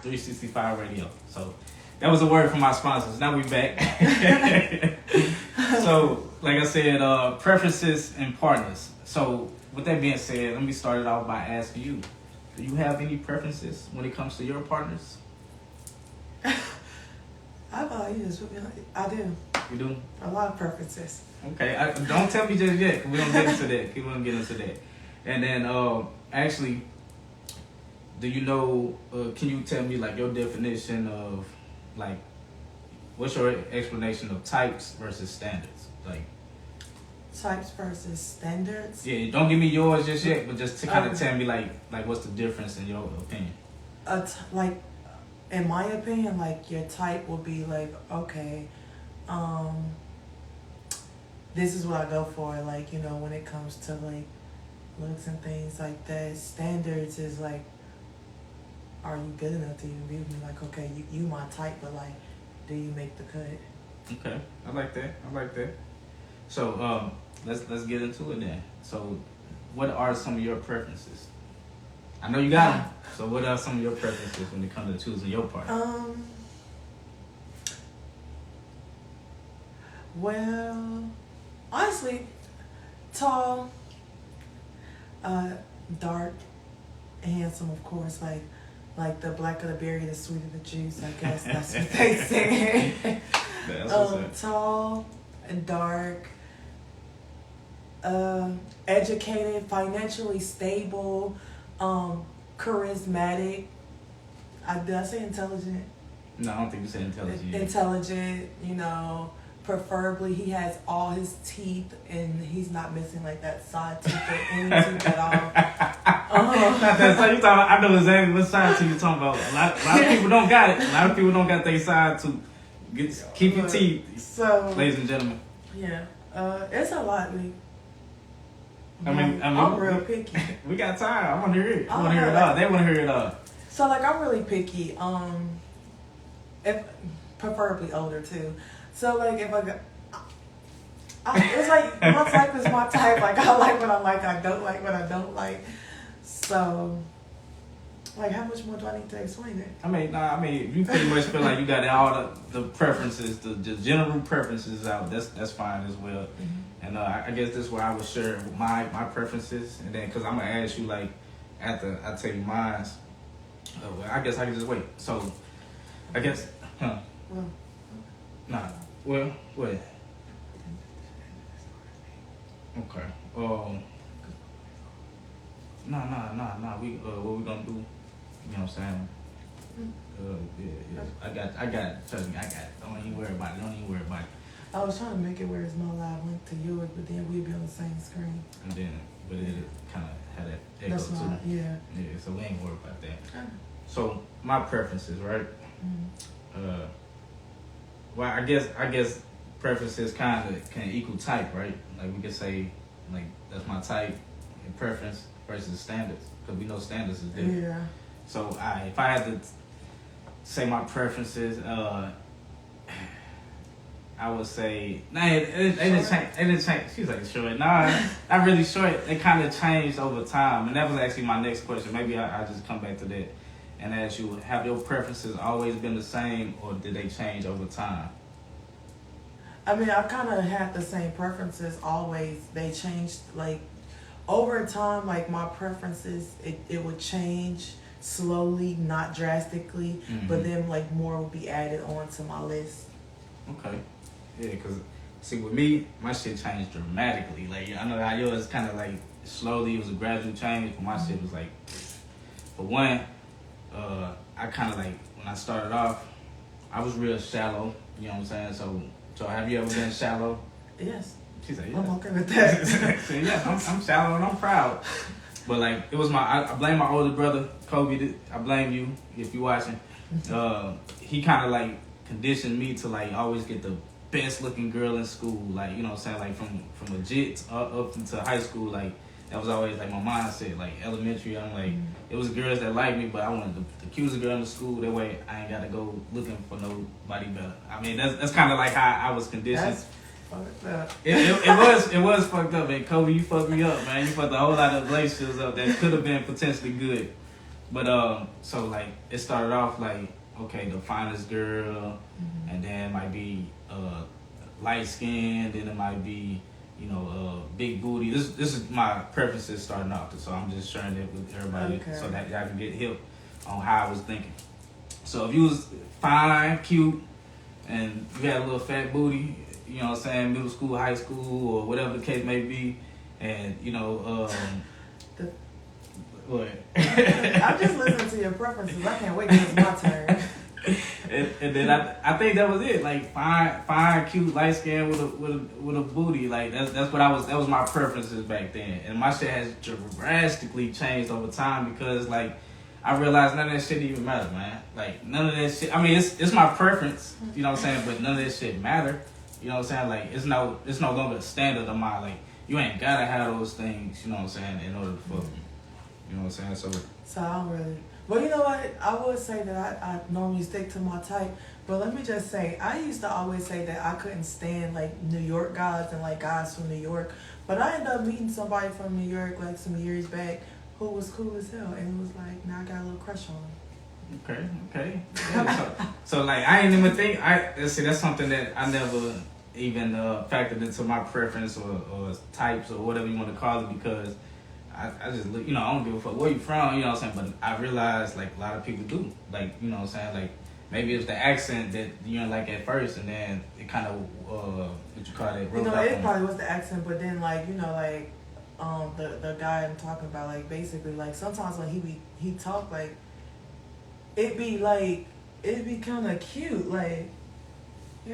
365 Radio. So that was a word from my sponsors. Now we back. So, like I said, preferences and partners. So, with that being said, let me start it off by asking you: do you have any preferences when it comes to your partners? I do. You do? A lot of preferences. Okay, don't tell me just yet. 'Cause we don't get into that. We don't get into that. And then, actually, do you know? Can you tell me like your definition of like what's your explanation of types versus standards? Like Types versus standards. yeah, don't give me yours just yet, but just to kind of tell me like what's the difference in your opinion? Like, in my opinion, like your type will be like, okay, this is what I go for. Like, you know, when it comes to like looks and things like that. Standards is like, are you good enough to even be with me? Like, okay, you my type, but like, do you make the cut? Okay, I like that. So let's get into it then. So, what are some of your preferences? I know you got them. So, what are some of your preferences when it comes to choosing your partner? Well, honestly, tall, dark, handsome, of course. Like the blacker the berry, the sweeter the juice. I guess that's what they say. Tall and dark, educated, financially stable, charismatic. Did I say intelligent? No, I don't think you said intelligent. Intelligent, you know. Preferably, he has all his teeth and he's not missing like that side tooth or any tooth at all. Not that side. You talking about, I know exactly what side tooth you're talking about. A lot of people don't got it. A lot of people don't got their side tooth. Keep your teeth, so, ladies and gentlemen. Yeah, it's a lot. I'm real picky. We got time. I want to hear it. I want to hear it all. They want to hear it all. So like, I'm really picky. If preferably older too. So like, if it's like my type is my type. Like, I like what I like. I don't like what I don't like. So, like, how much more do I need to explain it? I mean, you pretty much feel like you got all the preferences, the general preferences out. That's fine as well. Mm-hmm. And I guess this is where I would share my preferences, and then because I'm gonna ask you like after I tell you mine. I guess I can just wait. So, I guess, Well, nah. Well, wait. Okay. Nah. We what we gonna do? You know what I'm saying? Yeah. I got it. Trust me, I got it. Don't even worry about it. I was trying to make it where it's no live link to yours, but then we'd be on the same screen. And then, but it kind of had that echo That's too. not, yeah. Yeah, so we ain't worried about that. Okay. So my preferences, right? Mm-hmm. Well, I guess preferences kind of can equal type, right? Like we could say, like that's my type and preference versus standards, because we know standards is different. Yeah. So if I had to say my preferences, I would say it didn't change. She's like short. Nah, not really short. They kind of changed over time, and that was actually my next question. Maybe I just come back to that and ask you: have your preferences always been the same, or did they change over time? I mean, I kind of had the same preferences always. They changed like over time. Like my preferences, it would change slowly, not drastically, but then like more would be added on to my list. Okay. Yeah, because, see, with me, my shit changed dramatically. Like, I know how yours kind of, like, slowly, it was a gradual change, but my shit was, like, for one, I kind of, like, when I started off, I was real shallow, you know what I'm saying? So have you ever been shallow? Yes. She said, yeah. I'm okay with that. So, yeah, I'm shallow and I'm proud. But, like, it was I blame my older brother, Kobe. I blame you if you're watching. He kind of, like, conditioned me to, like, always get the best looking girl in school, like, you know what I'm saying, like from legit up into high school, like that was always like my mindset. Like elementary, I'm like, it was girls that liked me, but I wanted the cutest girl in the school. That way I ain't gotta go looking for nobody better. I mean, that's kind of like how I was conditioned. That's fucked up. It was fucked up, man. Kobe, you fucked me up, man. You fucked a whole lot of relationships up that could have been potentially good. But so like it started off like okay, the finest girl, and then it might be light skin, then it might be big booty. This is my preferences starting off, so I'm just sharing it with everybody so that y'all can get hip on how I was thinking. So if you was fine, cute, and you had a little fat booty, you know what I'm saying, middle school, high school, or whatever the case may be, and what? I'm just listening to your preferences. I can't wait till it's my turn. and then I think that was it. Like fine, cute, light skin with a booty. Like that's what I was. That was my preferences back then. And my shit has drastically changed over time because like I realized none of that shit even matter, man. Like none of that shit. I mean, it's my preference. You know what I'm saying? But none of that shit matter. You know what I'm saying? Like it's no longer a standard of mine. Like you ain't gotta have those things. You know what I'm saying? In order to fuck me. You know what I'm saying? So I don't really. Well, you know what? I would say that I normally stick to my type. But let me just say, I used to always say that I couldn't stand like New York guys and like guys from New York. But I ended up meeting somebody from New York like some years back who was cool as hell, and it was like now I got a little crush on him. Okay. Yeah, so like I ain't even think that's something that I never even factored into my preference or types or whatever you want to call it because I just look, I don't give a fuck where you from, you know what I'm saying, but I realize like a lot of people do, like, you know what I'm saying, like maybe it's the accent that you didn't like at first and then it kind of, what you call it, it probably was the accent, but then like, the guy I'm talking about, like basically like sometimes when he talk like, it'd be kind of cute, like, I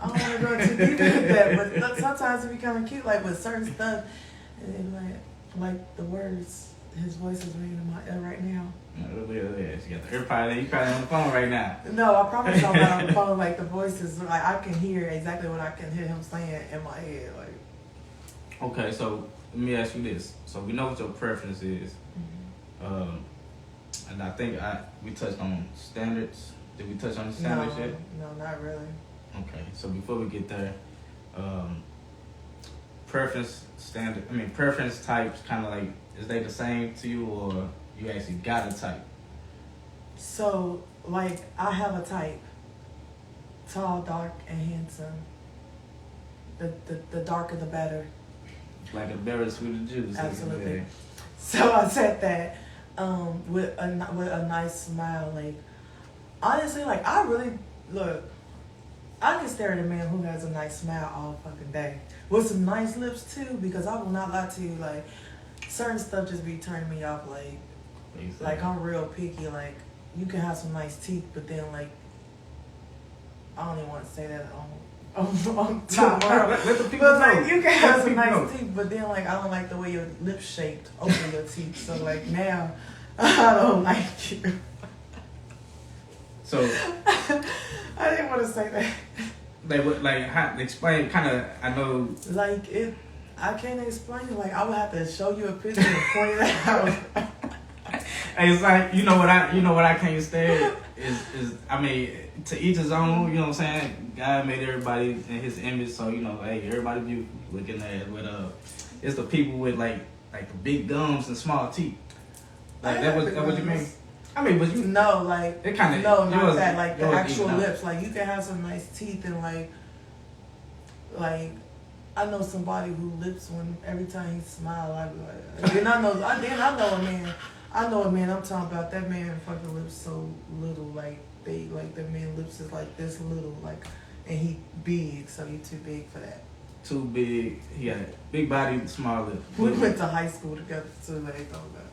don't want to go too deep into that, but sometimes it'd be kind of cute, like with certain stuff, and like the words, his voice is ringing in my ear right now. Yeah, she got the AirPod. You probably on the phone right now. No, I promise I'm not on the phone. Like the voices, like I can hear exactly what I can hear him saying in my head. Like. Okay, so let me ask you this. So we know what your preference is, and I think we touched on standards. Did we touch on the standards yet? No, not really. Okay, so before we get there, preference types kind of like, is they the same to you or you actually got a type? So, like, I have a type. Tall, dark, and handsome. The darker the better. Like a berry sweet juice. Absolutely. So I said that with a nice smile. Like, honestly, like, I can stare at a man who has a nice smile all fucking day. With some nice lips too, because I will not lie to you, like, certain stuff just be turning me off, like I'm real picky, like, you can have some nice teeth, but then, like, I don't even want to say that on camera. Let the people know. Like, you can have some nice teeth, but then, like, I don't like the way your lips shaped over your teeth, so, like, now, I don't like you. So I didn't want to say that. Explain, kind of, I know. Like, I can't explain it. Like, I would have to show you a picture and point it out. Hey, it's like, you know what I can't stand is, I mean, to each his own, you know what I'm saying? God made everybody in his image, so, hey, everybody beautiful looking at it, but, it's the people with, like the big gums and small teeth. Like, that what you mean? I mean, but you no, like it kind of no, not that. Like the actual lips. Like you can have some nice teeth and like I know somebody who lips when every time he smile, I be like. Then I know a man. I'm talking about that man fucking lips so little, like the man lips is like this little, like, and he big, so he too big for that. Too big. He got big body, small lips. We went to high school together too. Like they thought about.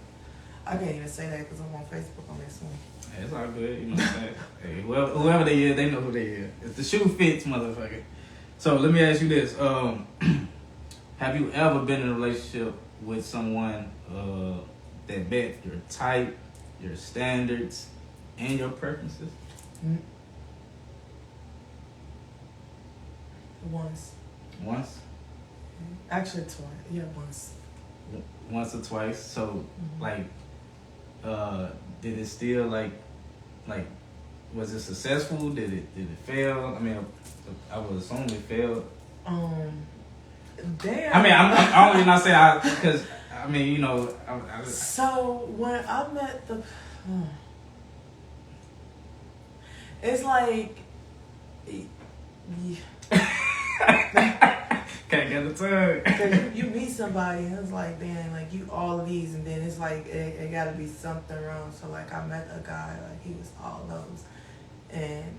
I can't even say that because I'm on Facebook on this one. Hey, it's all good, you know what I'm saying? Hey, whoever they is, they know who they is. If the shoe fits, motherfucker. So let me ask you this: have you ever been in a relationship with someone that met your type, your standards, and your preferences? Once. Once? Actually, twice. Yeah, once. Once or twice. So, did it still like, was it successful? Did it fail? I mean, I would assume it failed. Damn. I mean, I'm only not saying because I mean, you know, So when I met the, it's like, can't get the tongue. Cause you meet somebody and it's like, damn, like you all of these, and then it's like it got to be something wrong. So like I met a guy, like he was all those, and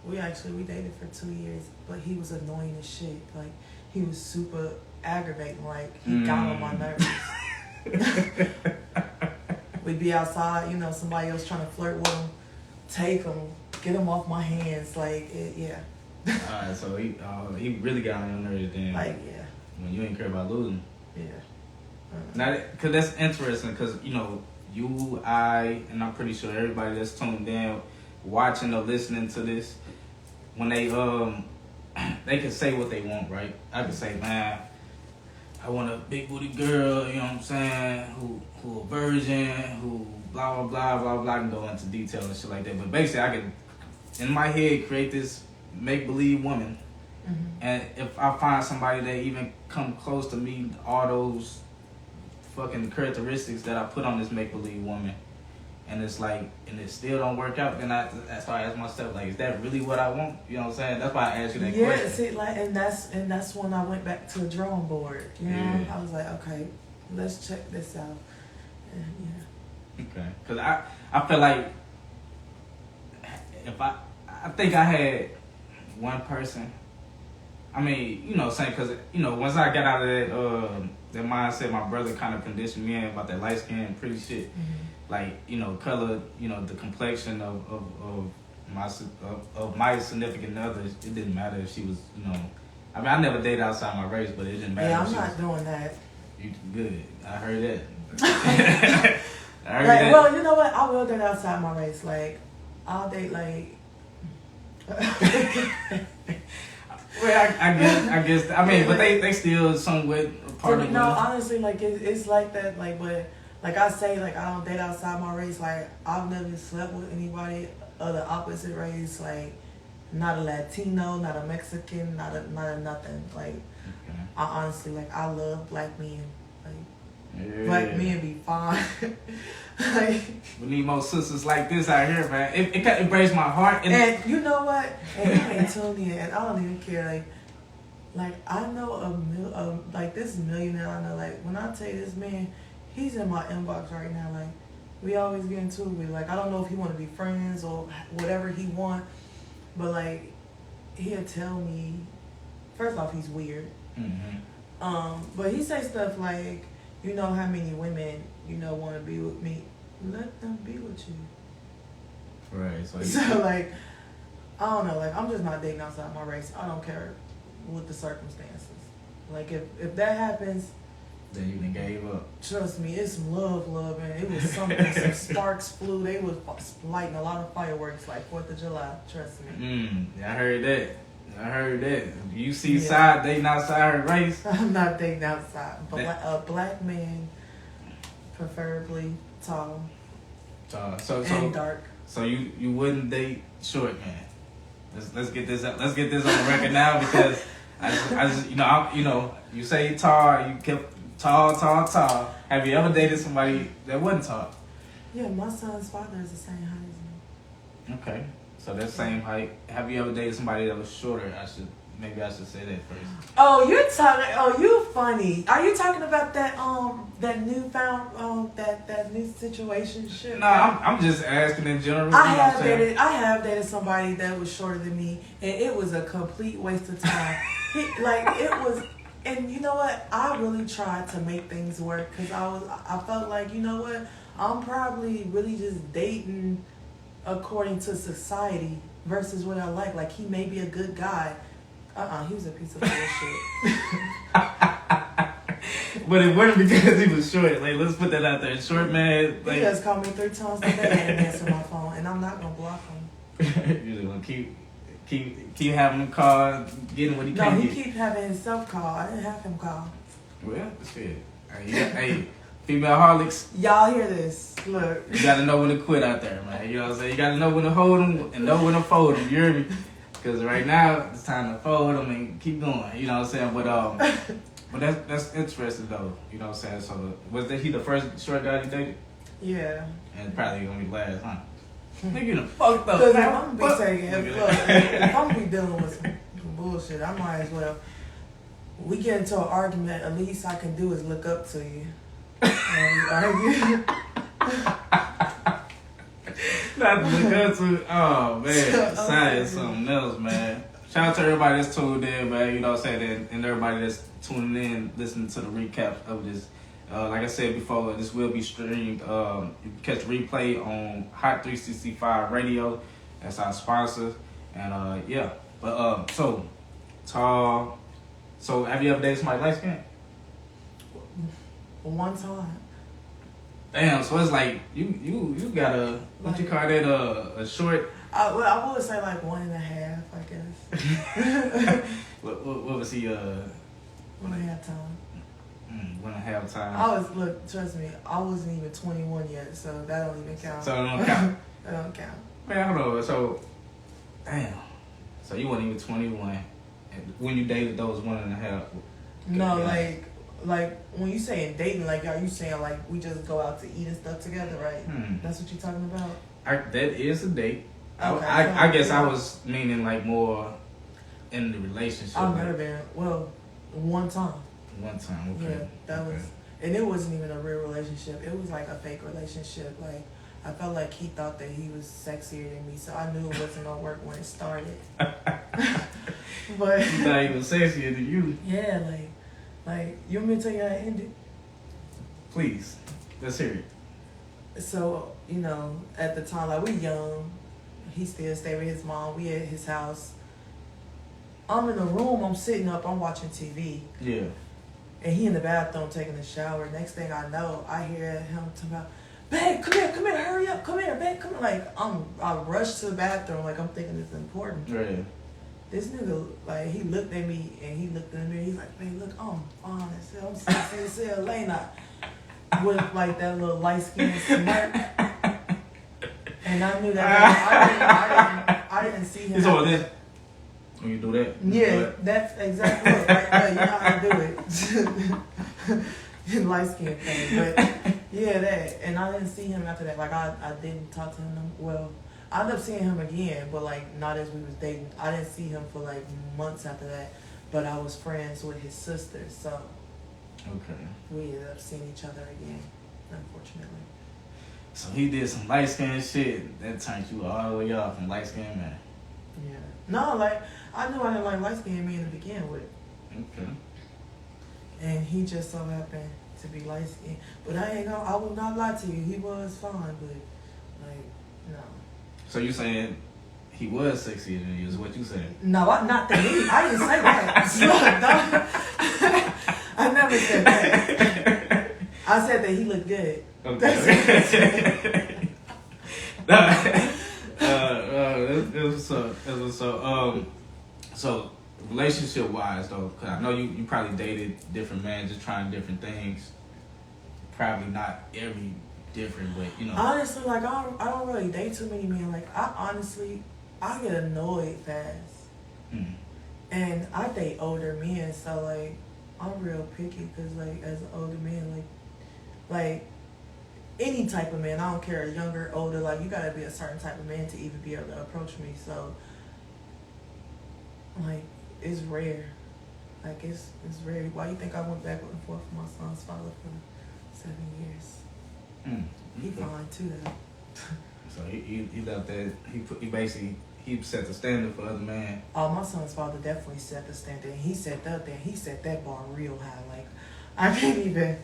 we dated for 2 years, but he was annoying as shit. Like he was super aggravating. Like he got on my nerves. We'd be outside, you know, somebody else trying to flirt with him, take him, get him off my hands. Like yeah. Alright, so he really got on your nerves then. Like yeah. When you ain't care about losing. Yeah. Now, cause that's interesting, cause you know you, I, and I'm pretty sure everybody that's tuned in, watching or listening to this, when they can say what they want, right? I can say, man, I want a big booty girl, you know what I'm saying, who a virgin, who blah blah blah blah blah. I can go into detail and shit like that, but basically I can in my head create this make-believe woman, and if I find somebody that even come close to meet all those fucking characteristics that I put on this make-believe woman, and it's like, and it still don't work out, then I start asking myself, like, is that really what I want? You know what I'm saying? That's why I asked you that question. Yeah, see, like, and that's when I went back to the drawing board. You know, Yeah. I was like, okay, let's check this out. And, yeah. Okay, because I feel like if I think I had one person. I mean, you know, saying, because you know, once I got out of that mindset, my brother kind of conditioned me in about that light skin and pretty shit, like, you know, color, you know, the complexion of my significant other. It didn't matter if she was, you know, I mean, I never dated outside my race, but it didn't matter. Yeah, I'm not doing that. You good? I heard that. I heard like, that. well, you know what? I will date outside my race. Like, I'll date like. Well, I guess. I mean, but they still somewhat part of. No, honestly, like it's like that. Like, but like I say, like I don't date outside my race. Like I've never slept with anybody of the opposite race. Like not a Latino, not a Mexican, not a nothing. Like okay. I honestly, like I love black men. Like yeah. Black men be fine. Like, we need more sisters like this out here, man. It breaks my heart. And you know what? And you ain't tuned in, and I don't even care. Like I know like this millionaire. I know. Like when I tell you this man, he's in my inbox right now. Like we always get into it. Like I don't know if he want to be friends or whatever he want, but like he'll tell me. First off, he's weird. But he say stuff like, you know how many women, you know, want to be with me. Let them be with you. Right. So like, I don't know. Like, I'm just not dating outside my race. I don't care what the circumstances. Like, if that happens, then you done gave up. Trust me, it's some love, man. It was something. Some sparks flew. They was lighting a lot of fireworks like 4th of July. Trust me. I heard that. You see side dating outside her race? I'm not dating outside. A black man, preferably tall. And dark. So you wouldn't date short man. Let's get this up. Let's get this on the record now, because I just you know you say tall, you kept tall. Have you ever dated somebody that wasn't tall? Yeah, my son's father is the same height as me. Okay. So that same height. Have you ever dated somebody that was shorter? Maybe I should say that first. Oh, you're talking. Oh, you funny. Are you talking about that that newfound that new situationship? No, I'm just asking in general. I have dated somebody that was shorter than me, and it was a complete waste of time. It was, and you know what? I really tried to make things work, because I felt like, you know what? I'm probably really just dating according to society versus what I like. Like, he may be a good guy. He was a piece of bullshit. But it wasn't because he was short. Like, let's put that out there. Short man. Like, he just called me 3 times today and answered my phone, and I'm not gonna block him. You're just gonna keep having him call, getting what he can't get. No, he keep having himself call. I didn't have him call. Well, shit. Hey, Femaleholics. Y'all hear this? Look. You gotta know when to quit out there, man. You know what I'm saying? You gotta know when to hold them and know when to fold them. You hear me? Because right now, it's time to fold them and keep going. You know what I'm saying? But But that's interesting though. You know what I'm saying? So was that he the first short guy you dated? Yeah. And probably gonna be last, huh? Nigga, you done fucked up. Because if I'm gonna be taking, if I'm gonna be dealing with some bullshit, I might as well. We get into an argument. At least I can do is look up to you. And argue. Not to look up to. Oh man, science something else, man. Shout out to everybody that's tuned in, man. You know what I'm saying, and everybody that's tuning in, listening to the recap of this. Like I said before, this will be streamed. You can catch the replay on Hot 365 Radio. That's our sponsor. And yeah. But so tall. So have you ever dated somebody light skinned? One time. Damn, so it's like you got a what you call that a short. Well, I would say like 1.5, I guess. what was he 1.5 time. 1.5 time. I was trust me, I wasn't even 21 yet, so that don't even count. So it don't count. That don't count. Man, hold on. So, damn. So you weren't even 21, and when you dated those 1.5. No, like when you saying dating, like are you saying like we just go out to eat and stuff together, right? That's what you're talking about. That is a date. Okay, I guess I was meaning like more in the relationship. I've never been. Well, one time. One time, okay. Yeah, that was, and it wasn't even a real relationship. It was like a fake relationship. Like I felt like he thought that he was sexier than me, so I knew it wasn't gonna work when it started. But he's not even sexier than you. Yeah, like you want me to tell you how it ended? Please, let's hear it. So you know, at the time, like we young, he still stayed with his mom. We at his house. I'm in the room. I'm sitting up. I'm watching TV. Yeah. And he in the bathroom taking a shower. Next thing I know, I hear him talking about, "Babe, come here, hurry up, come here, babe, come here." Like I rushed to the bathroom, like I'm thinking it's important. Right. This nigga, like he looked at me and he looked in the mirror. He's like, "Babe, look, I'm fine as hell. I'm sexy as hell, ain't I?" With like that little light skinned smirk. And I knew that I didn't see him. It's all this. When you do that? Yeah, that's exactly it. Right there. You know how to do it. Light skin thing. But yeah, that. And I didn't see him after that. Like I didn't talk to him. Well, I ended up seeing him again, but like not as we was dating. I didn't see him for like months after that. But I was friends with his sister, so okay. We ended up seeing each other again, unfortunately. So he did some light skin shit that turned you all the way off from light skin man. Yeah. No, like I knew I didn't like light skinned men to begin with. Okay. And he just so happened to be light skinned. But I will not lie to you, he was fine, but like, no. So you saying he was sexier than you is what you said? No, not to me. I didn't say that. I never said that. I said that he looked good. Okay. So relationship wise though, cause I know you probably dated different men, just trying different things. Probably not every different, but you know. Honestly, like I don't really date too many men. Like I get annoyed fast, and I date older men, so like I'm real picky because like as an older man, like any type of man, I don't care, younger, older, like you gotta be a certain type of man to even be able to approach me. So like it's rare. Like it's rare. Why you think I went back and forth with my son's father for 7 years? He fine too though. So he left that he set the standard for other men. Oh, my son's father definitely set the standard. He set that bar real high. Like I can't even.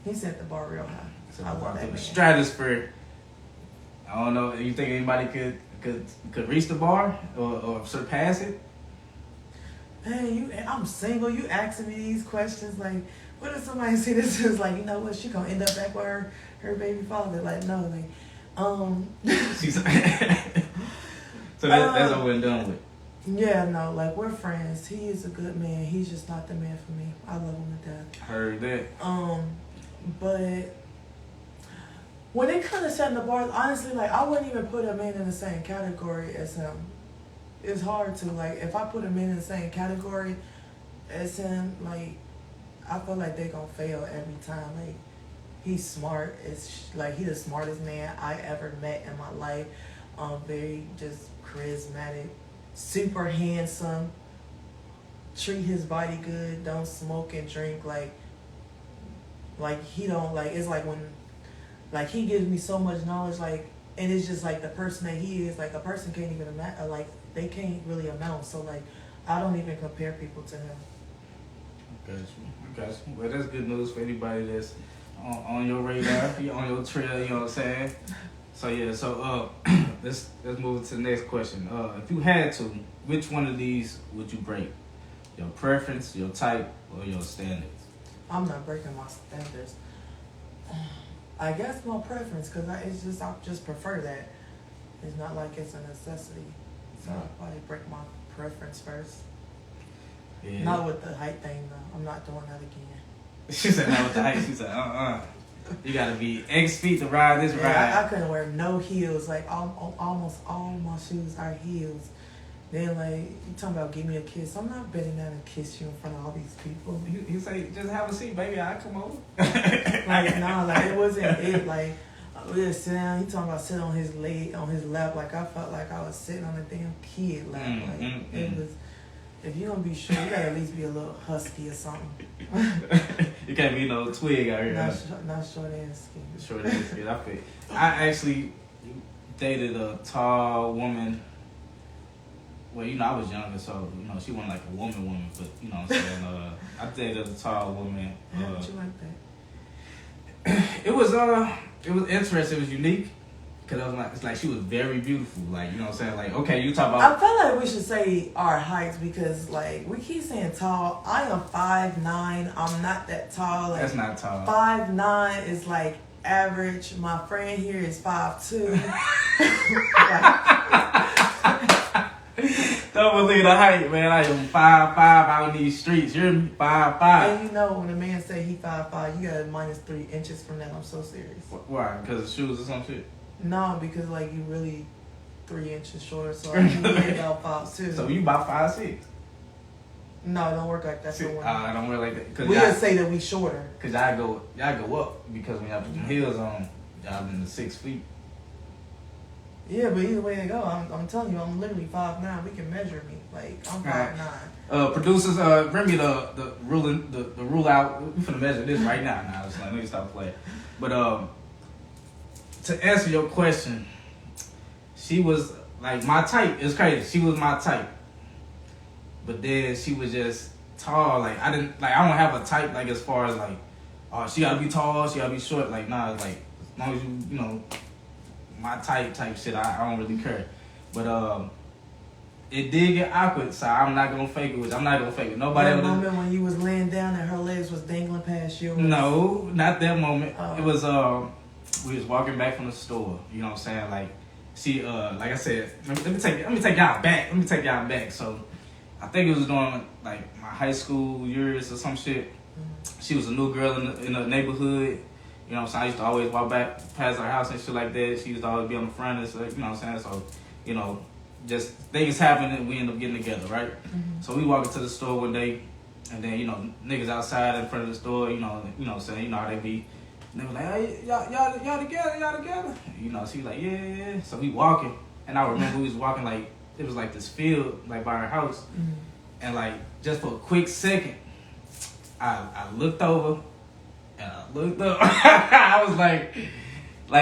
He set the bar real high. So I love that man. Stratosphere. I don't know. You think anybody could reach the bar or surpass it? Man, I'm single. You asking me these questions like, what if somebody see this is like, you know what? She gonna end up back with her baby father? Like no, like So that's what we're done with. Yeah, no, like we're friends. He is a good man. He's just not the man for me. I love him to death. Heard that. But when they kind of setting the bar, honestly, like I wouldn't even put a man in the same category as him. It's hard to, like, if I put a man in the same category as him, like I feel like they gonna fail every time. Like, he's smart. It's like he the smartest man I ever met in my life. Very just charismatic, super handsome. Treat his body good. Don't smoke and drink. Like he don't like. It's like when, like he gives me so much knowledge. Like, and it's just like the person that he is. Like a person can't even imagine. Like they can't really amount. So like, I don't even compare people to him. Gotcha. Well, that's good news for anybody that's on your radar, on your trail. You know what I'm saying? So yeah. So let's move to the next question. If you had to, which one of these would you break? Your preference, your type, or your standards? I'm not breaking my standards. I guess my preference, because I just prefer that. It's not like it's a necessity. So I'll probably break my preference first. Yeah. Not with the height thing, though. I'm not doing that again. She said not with the height. She said, You gotta be X feet to ride this ride. I couldn't wear no heels. Like, almost all my shoes are heels. Then, like, you talking about give me a kiss. I'm not betting down and kiss you in front of all these people. You say, just have a seat, baby. I'll come over. Like, nah, like, it wasn't it. Like, we just sit down. He talking about sit on his leg, on his lap. Like, I felt like I was sitting on a damn kid lap. It was, if you're going to be short, you got to at least be a little husky or something. You can't be no twig out here. Not short and skinny. Short and skinny. I actually dated a tall woman. Well, I was younger, so, she wasn't like a woman, but, you know what I'm saying? I dated a tall woman. How did you like that? It was interesting. It was unique. Because I was like, it's like she was very beautiful. Like, you know what I'm saying? Like, okay, you talk about... I feel like we should say our heights because, like, we keep saying tall. I am 5'9". I'm not that tall. Like, that's not tall. 5'9" is, like, average. My friend here is 5'2". Don't believe the height, man. I am 5'5" out in these streets. You're 5'5". And when a man say he 5'5", you got minus 3 inches from that. I'm so serious. Why? Because of shoes or some shit? No, because like you really 3 inches shorter, so I can be about 5'2". So you about 5'6". No, it don't work like that. I don't work like that. We'll say that we shorter. Cause y'all go up because when y'all put them heels on, y'all in the 6 feet. Yeah, but either way they go, I'm telling you, I'm literally 5'9". We can measure me. Like I'm 5'9". Producers, bring me the rule out. We finna measure this right now. Now it's like let me stop playing. But to answer your question, she was like my type. It's crazy. She was my type, but then she was just tall. Like I don't have a type. Like as far as like, oh, she gotta be tall. She gotta be short. Like nah. Like as long as you my type shit. I don't really care. But it did get awkward. So I'm not gonna fake it. I'm not gonna fake it. Nobody. That moment when you was laying down and her legs was dangling past yours. No, not that moment. It was we was walking back from the store. You know what I'm saying? Like she like I said, let me take y'all back. Let me take y'all back. So I think it was during like my high school years or some shit. Mm-hmm. She was a new girl in the neighborhood. You know what I'm saying? I used to always walk back past her house and shit like that. She used to always be on the front and stuff. You know what I'm saying? So, just things happen and we end up getting together, right? Mm-hmm. So we walk into the store one day and then, niggas outside in front of the store, you know what I'm saying? You know how they be. And they were like, hey, y'all together? She was like, yeah. So we walking. And I remember we was walking like, it was like this field, like by our house. Mm-hmm. And like, just for a quick second, I looked over and I looked up. I was like,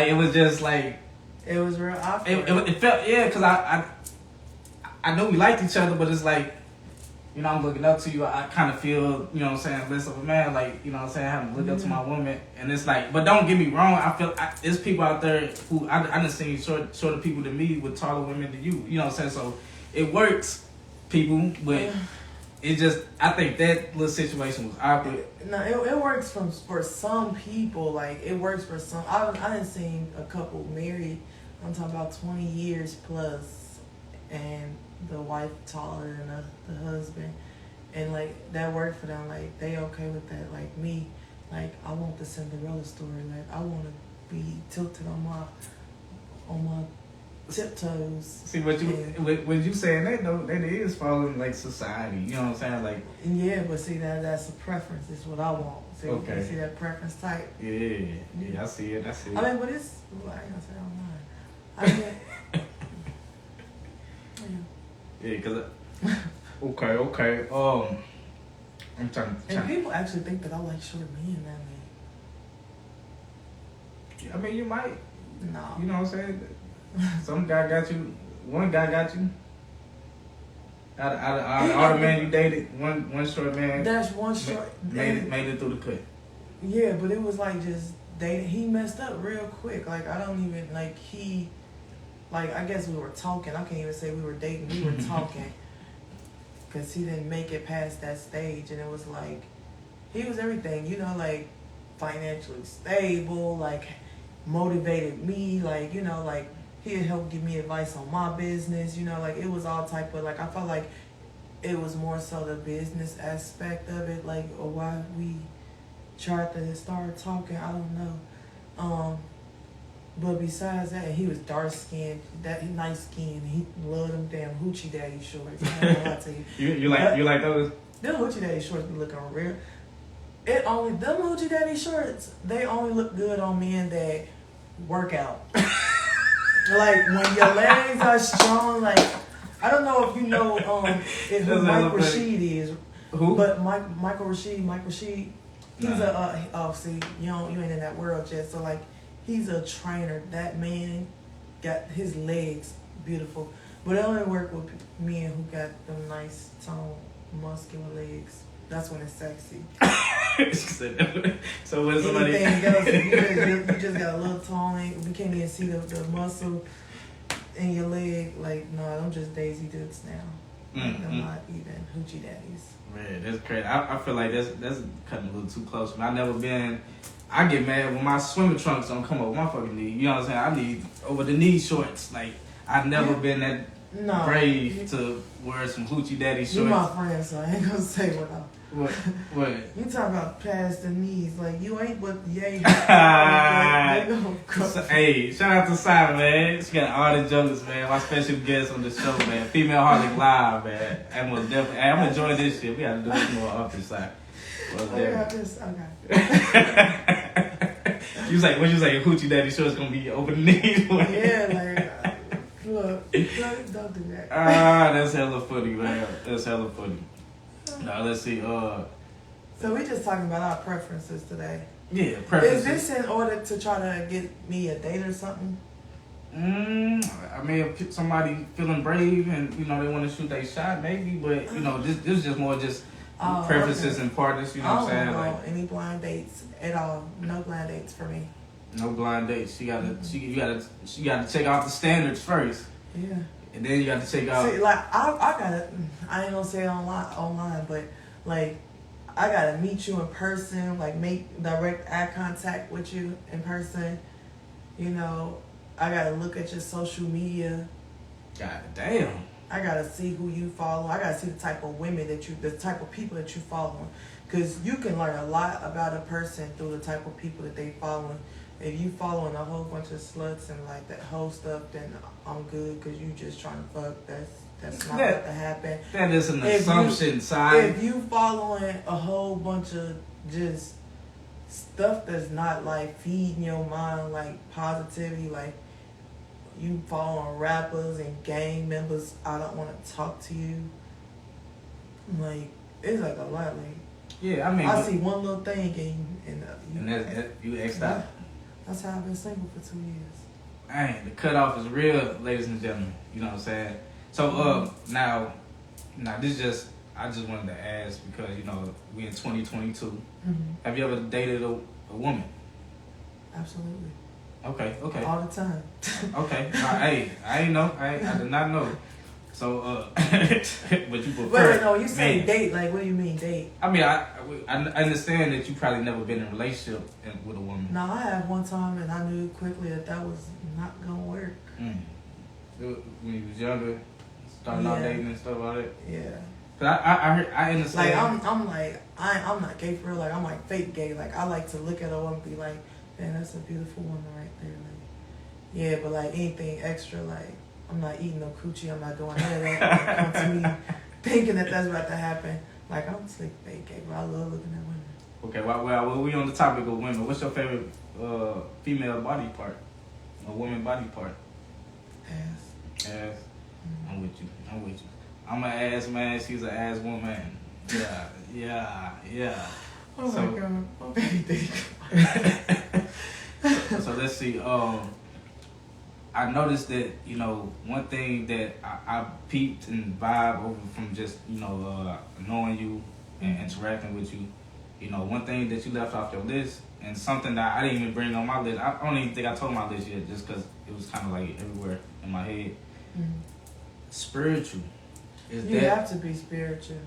it was just like. It was real awkward. It felt, because I know we liked each other, but it's like, I'm looking up to you. I kind of feel, you know what I'm saying, less of a man, like, you know what I'm saying, I have to look up to my woman. And it's like, but don't get me wrong, I feel, there's people out there who, I done seen shorter people than me with taller women than you. You know what I'm saying? So it works, people, but it just, I think that little situation was awkward. No, it works for some people. Like, it works for some. I done seen a couple married, I'm talking about 20 years plus, and the wife taller than the husband, and like that worked for them. Like they okay with that. Like me, like I want the Cinderella story. Like I want to be tilted on my tiptoes. See what you when you saying that though, that is following like society. You know what I'm saying? Like Yeah, but see that's a preference. It's what I want. See, okay. See that preference type. Yeah, I see it. I mean, but it's well, I ain't gonna say I don't mind. Yeah, cause okay. I'm trying. And people actually think that I like short men. I mean, you might. No. You know what I'm saying? Some guy got you. One guy got you. Out of all the men you dated, one short man. That's one short. Made it through the cut. Yeah, but it was like just dating. He messed up real quick. Like I don't even like he. Like I guess we were talking. I can't even say we were dating. We were talking. Cause he didn't make it past that stage, and it was like he was everything. You know, like financially stable, like motivated me, like like he'd help give me advice on my business, like it was all type of like I felt like it was more so the business aspect of it, like or why we tried to start talking, I don't know. But besides that, he was dark skinned, nice skin, he loved them damn hoochie daddy shorts. I don't know how to you like those? Them hoochie daddy shorts be looking real. Them hoochie daddy shorts, they only look good on men that work out. Like when your legs are strong, like I don't know if you know if who Mike Rashid is. Who? But Michael Rashid, he's see, you ain't in that world yet, so like he's a trainer. That man got his legs beautiful. But it only work with men who got them nice toned muscular legs. That's when it's sexy. So when somebody anything else, you just got a little tone, you can't even see the muscle in your leg. Like no, them just Daisy Dukes now. Them not even hoochie daddies. Man, that's crazy. I feel like that's cutting a little too close. I never been. I get mad when my swimming trunks don't come over my fucking knee. You know what I'm saying? I need over the knee shorts. Like I've never been that brave to wear some hoochie daddy shorts. You my friend, so I ain't gonna say what I'm. What? You talking about past the knees, like you ain't but yay. Hey, shout out to Simon, man. She got all the jokers, man. My special guest on the show, man. Femaleholic Live, man. I'm definitely. Hey, I'm enjoying this shit. We gotta do this more often, side. Okay. You say what you say? Hoochie daddy shorts gonna be over the knees. Yeah, like look, don't do that. That's hella funny, man. That's hella funny. Now let's see. So we just talking about our preferences today. Yeah, preferences. Is this in order to try to get me a date or something? I mean, if somebody feeling brave and they want to shoot their shot, maybe. But this is just more just preferences and partners. You know what I'm saying? I don't like any blind dates at all. No blind dates for me. No blind dates. You gotta check out the standards first. Yeah. And then you got to check out. See, like I gotta. I ain't gonna say it online, but like I gotta meet you in person, like make direct eye contact with you in person. I gotta look at your social media. God damn. I gotta see who you follow. I gotta see the type of women the type of people that you follow, because you can learn a lot about a person through the type of people that they following. If you following a whole bunch of sluts and like that whole stuff, then I'm good because you just trying to fuck. That's not what to happen. That is an assumption, side. If you following a whole bunch of just stuff that's not like feeding your mind like positivity, like you following rappers and gang members, I don't want to talk to you. Like it's like a lot. Like yeah, I mean, I see one little thing and that you X'd out. That's how I've been single for 2 years. Dang, the cutoff is real, ladies and gentlemen. You know what I'm saying? So now this just I just wanted to ask because we in 2022. Mm-hmm. Have you ever dated a woman? Absolutely. Okay. All the time. Okay. Hey, I ain't know. I did not know. So, but you prefer. Wait, no, you say date. Like, what do you mean date? I mean, I understand that you probably never been in a relationship with a woman. No, I had one time, and I knew quickly that was not gonna work. When you was younger, starting out dating and stuff like that. Yeah. But I understand. Like I'm not gay for real. Like I'm like fake gay. Like I like to look at a woman and be like, man, that's a beautiful woman right there. Like, Yeah, but like anything extra, like I'm not eating no coochie. I'm not doing none of that. Come to me thinking that that's about to happen. Like I'm sleep baby. I love looking at women. Okay, well, we on the topic of women. What's your favorite female body part? A woman body part? Ass. Ass. Mm-hmm. I'm with you. I'm an ass man. She's an ass woman. Yeah. Oh so, my god. Oh baby. so let's see. I noticed that, you know, one thing that I peeped and vibe over from just, you know, knowing you and interacting with you, you know, one thing that you left off your list and something that I didn't even bring on my list. I don't even think I told my list yet just because it was kind of like everywhere in my head. Mm-hmm. Spiritual. You have to be spiritual.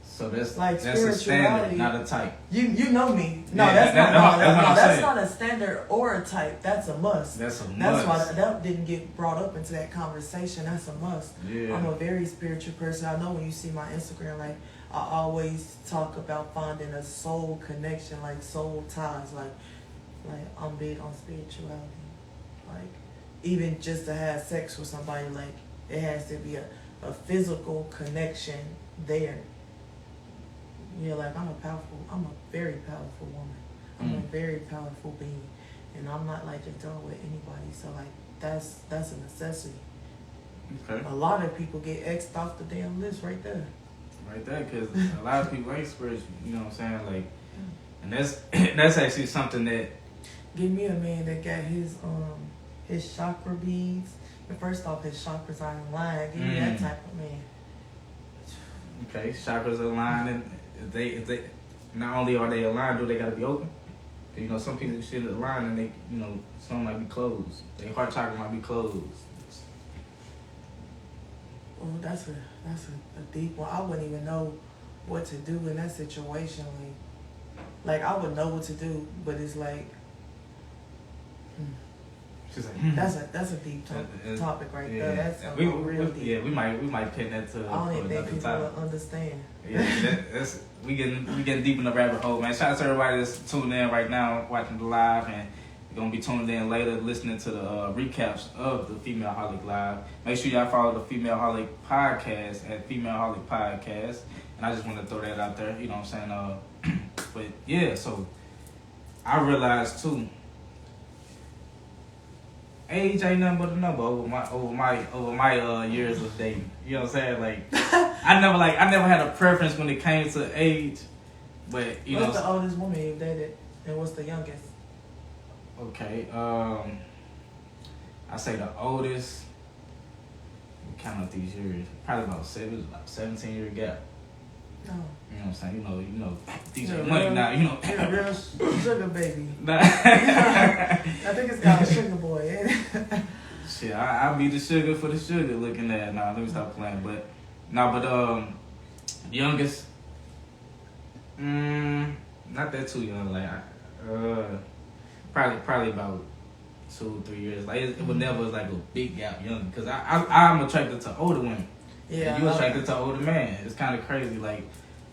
So that's like that's a standard, not a type. You know me. No, Yeah, that's not a standard or a type. That's a must. That's a must. That's why that didn't get brought up into that conversation. That's a must. Yeah. I'm a very spiritual person. I know when you see my Instagram, like I always talk about finding a soul connection, like soul ties. Like I'm big on spirituality. Like even just to have sex with somebody, like it has to be a physical connection there. Yeah, like I'm a very powerful woman. I'm a very powerful being, and I'm not like just done with anybody. So like that's a necessity. Okay. A lot of people get X'd off the damn list right there. Right there, because a lot of people ain't spiritual. You know what I'm saying? Like, and that's actually something that. Give me a man that got his chakra beads. And first off, his chakras are in line. Give me that type of man. Okay, chakras are aligned, and if they not only are they aligned, do they gotta be open? You know, some people shit align and they, you know, some might be closed. Their heart chakra might be closed. Oh, that's a deep one. I wouldn't even know what to do in that situation. Like I would know what to do, but it's like. She's like, That's a deep topic right there. That's real deep. Yeah, we might pin that to. I don't even think people will understand. Yeah, that's we getting deep in the rabbit hole, man. Shout out to everybody that's tuning in right now, watching the live, and you're gonna be tuning in later, listening to the recaps of the Femaleholic Live. Make sure y'all follow the Femaleholic Podcast at Femaleholic Podcast, and I just want to throw that out there. You know what I'm saying? But yeah, so I realized too. Age ain't nothing but a number over my years of dating. You know what I'm saying? Like I never had a preference when it came to age, but you know. What's the oldest woman you've dated, and what's the youngest? Okay, I say the oldest. Count up these years, probably about 17-year gap. No. You know what I'm saying? You know, DJ Money now. You know, you're a real sugar baby. Nah. I think it's called Sugar Boy. Ain't it? Shit, I'll be the sugar for the sugar. Looking at let me stop playing. But youngest, not that too young. Like probably about 2-3 years. Like it was never like a big gap young because I'm attracted to older women. Yeah, and you attracted to older men. It's kind of crazy, like,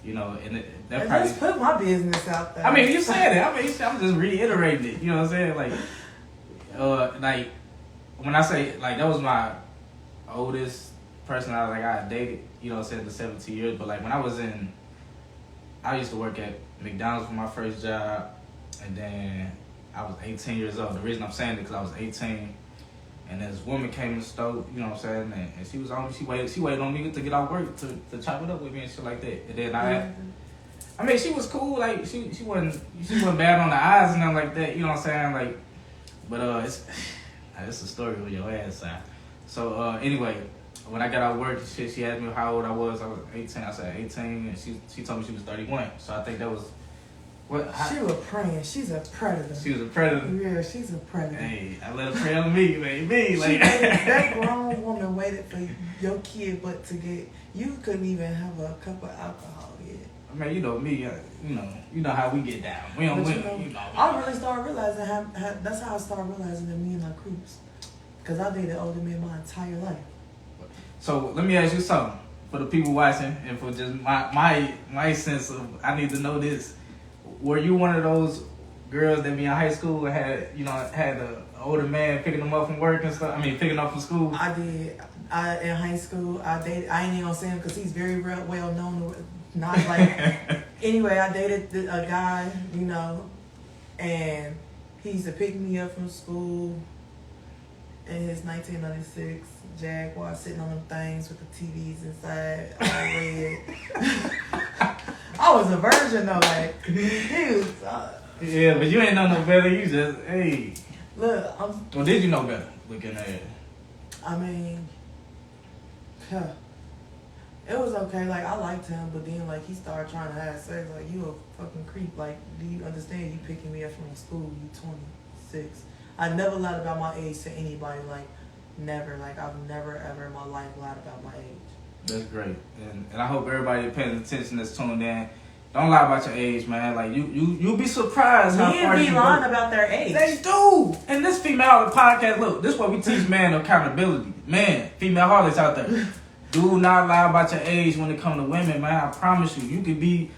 you know, and that probably. Just put my business out there. I mean, you said it. I mean, I'm just reiterating it. You know what I'm saying? Like when I say like that was my oldest person I dated. You know, what I'm saying, the 17 years. But like when I used to work at McDonald's for my first job, and then I was 18 years old. The reason I'm saying it because I was 18. And this woman came in the store, you know what I'm saying, and she was on me. She waited on me to get off work to chop it up with me and shit like that. And then I mean, she was cool. Like she wasn't bad on the eyes and nothing like that. You know what I'm saying, like. But it's a story with your ass side. So anyway, when I got out of work, she asked me how old I was. I was 18. I said 18, and she told me she was 31. So I think that was. She was praying. She's a predator. She was a predator. Yeah, she's a predator. Hey, I let her pray on me, baby. Like that grown woman waited for your kid, but to get you couldn't even have a cup of alcohol yet. I mean, you know me. You know how we get down. We don't. I really started realizing how that's how I started realizing that me and my creeps, because I dated older men my entire life. So let me ask you something for the people watching, and for just my sense of I need to know this. Were you one of those girls that be in high school and had an older man picking them up from work and stuff? I mean, picking up from school. I did. In high school, I dated. I ain't even gonna say him because he's very well known. Not like. Anyway, I dated a guy, and he used to pick me up from school in his 1996 Jaguar, sitting on them things with the TVs inside, all red. I was a virgin though, like he was. Yeah, but you ain't know no better. You just hey. Look, Or did you know better looking at it? I mean, it was okay. Like I liked him, but then like he started trying to have sex. Like you a fucking creep. Like, do you understand? You picking me up from school? You 26. I never lied about my age to anybody. Like never. Like I've never ever in my life lied about my age. That's great, and I hope everybody paying attention that's tuned in. Don't lie about your age, man. Like you'll be surprised how far you be lying about their age. They do. And this Femaleholic podcast, look, this is what we teach man accountability. Man, Femaleholics out there. Do not lie about your age when it comes to women, man. I promise you. You could be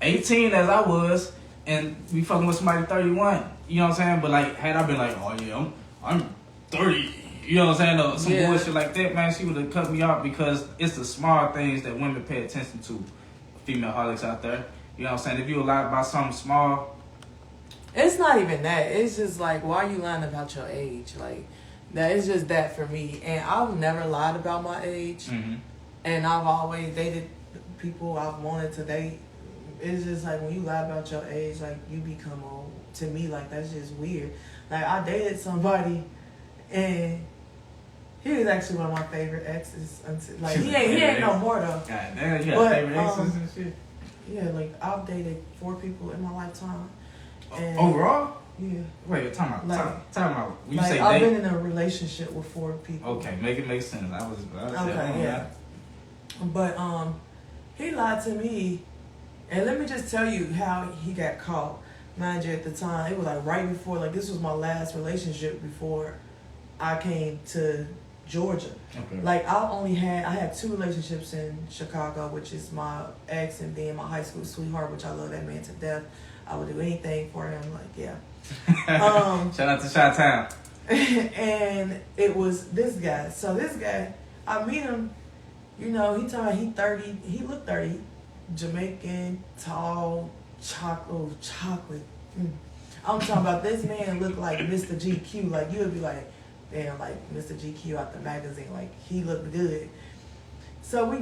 18 as I was and be fucking with somebody 31. You know what I'm saying? But like, had I been like, oh yeah, I'm 30. You know what I'm saying? Or some bullshit like that, man, she would have cut me off because it's the small things that women pay attention to. Femaleholics out there. You know what I'm saying? If you lie about something small. It's not even that. It's just like, why are you lying about your age? Like, that is just that for me. And I've never lied about my age. Mm-hmm. And I've always dated people I've wanted to date. It's just like when you lie about your age, like you become old. To me, like that's just weird. Like I dated somebody and he was actually one of my favorite exes. Like he ain't no more though. God damn, you got favorite exes and shit. Yeah, like I've dated 4 people in my lifetime. And overall? Yeah. Wait, time out. When you like say I've date, been in a relationship with 4 people. okay, make it make sense. I was okay, yeah. But he lied to me, and let me just tell you how he got caught. Mind you, at the time, it was like right before, like this was my last relationship before I came to Georgia. Okay. Like I had 2 relationships in Chicago, which is my ex and then my high school sweetheart, which I love that man to death. I would do anything for him. Like yeah. Shout out to Chi-Town. And it was this guy. So this guy, I meet him. He told me he 30. He looked 30. Jamaican, tall, chocolate. I'm talking about this man looked like Mr. GQ. Like you would be like, damn, like Mr. GQ out the magazine. Like he looked good. So we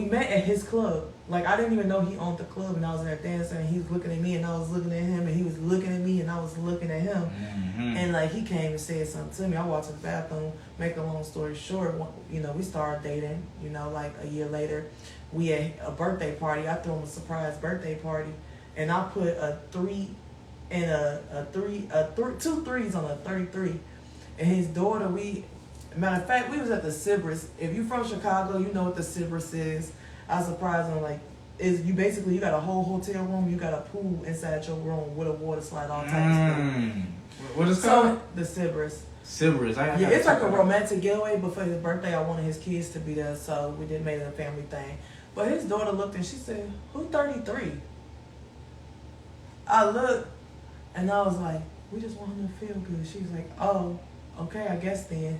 met at his club. Like I didn't even know he owned the club, and I was in there dancing, and he was looking at me, and I was looking at him, and he was looking at me, and I was looking at him. Mm-hmm. And like he came and said something to me. I walked to the bathroom. Make a long story short, we started dating. like a year later, we had a birthday party. I threw him a surprise birthday party, and I put a 3 and 2 3s on a 33. And his daughter, matter of fact, we was at the Sybaris. If you from Chicago, you know what the Sybaris is. I was surprised on you got a whole hotel room, you got a pool inside your room with a water slide, all types of stuff. What is it called? The Sybaris. Sybaris. Yeah, it's like a romantic getaway, but for his birthday, I wanted his kids to be there, so we did make it a family thing. But his daughter looked and she said, "Who's 33?" I looked and I was like, "We just want him to feel good." She was like, "Oh, okay, I guess then."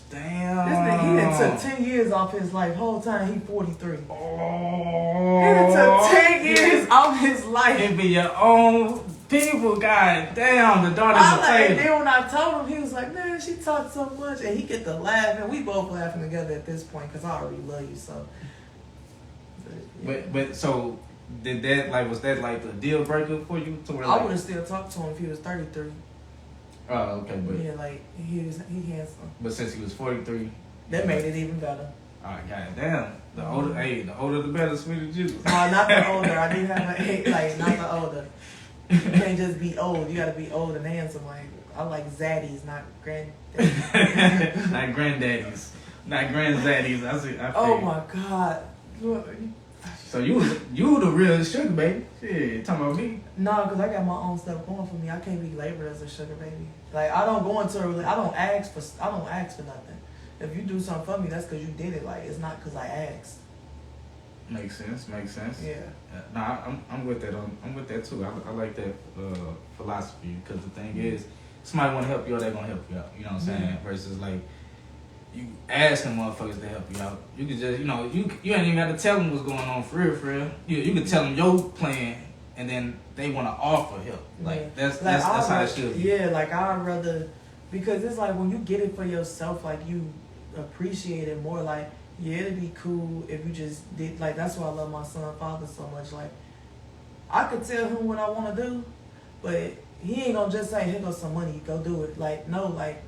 Damn. This nigga, he done took 10 years off his life. Whole time he 43. Oh. He done took 10 years off his life. It be your own people, god damn. The daughter's a and then when I told him, he was like, "Man, she talked so much," and he get to laughing. We both laughing together at this point because I already love you. So, but so did that was that like the deal breaker for you? To where, I would have still talked to him if he was 33. Oh, okay, but yeah, he handsome. But since he was 43, that made it even better. Alright, goddamn. The older the better, sweeter juice. No, not the older. I do have not the older. You can't just be old. You gotta be old and handsome. Like I like zaddies, not granddaddies. Not granddaddies, not grandzaddies. Oh my god. So you the real sugar baby? Shit, talking about me? No, because I got my own stuff going for me. I can't be labeled as a sugar baby. Like I don't go into I don't ask for nothing. If you do something for me, that's because you did it. Like it's not because I asked. Makes sense. Yeah. Nah, I'm with that. I'm with that too. I like that philosophy because the thing is, somebody want to help you, or they gonna help you out. You know what I'm saying? Versus like you asking motherfuckers to help you out. You could just, you ain't even got to tell them what's going on for real. You could tell them your plan, and then they want to offer help. Like that's how it should be. Yeah, like I'd rather, because it's like when you get it for yourself, like you appreciate it more. Like, yeah, it'd be cool if you just did. Like, that's why I love my son father so much. Like, I could tell him what I want to do, but he ain't gonna just say, here goes some money, go do it. Like, no, like,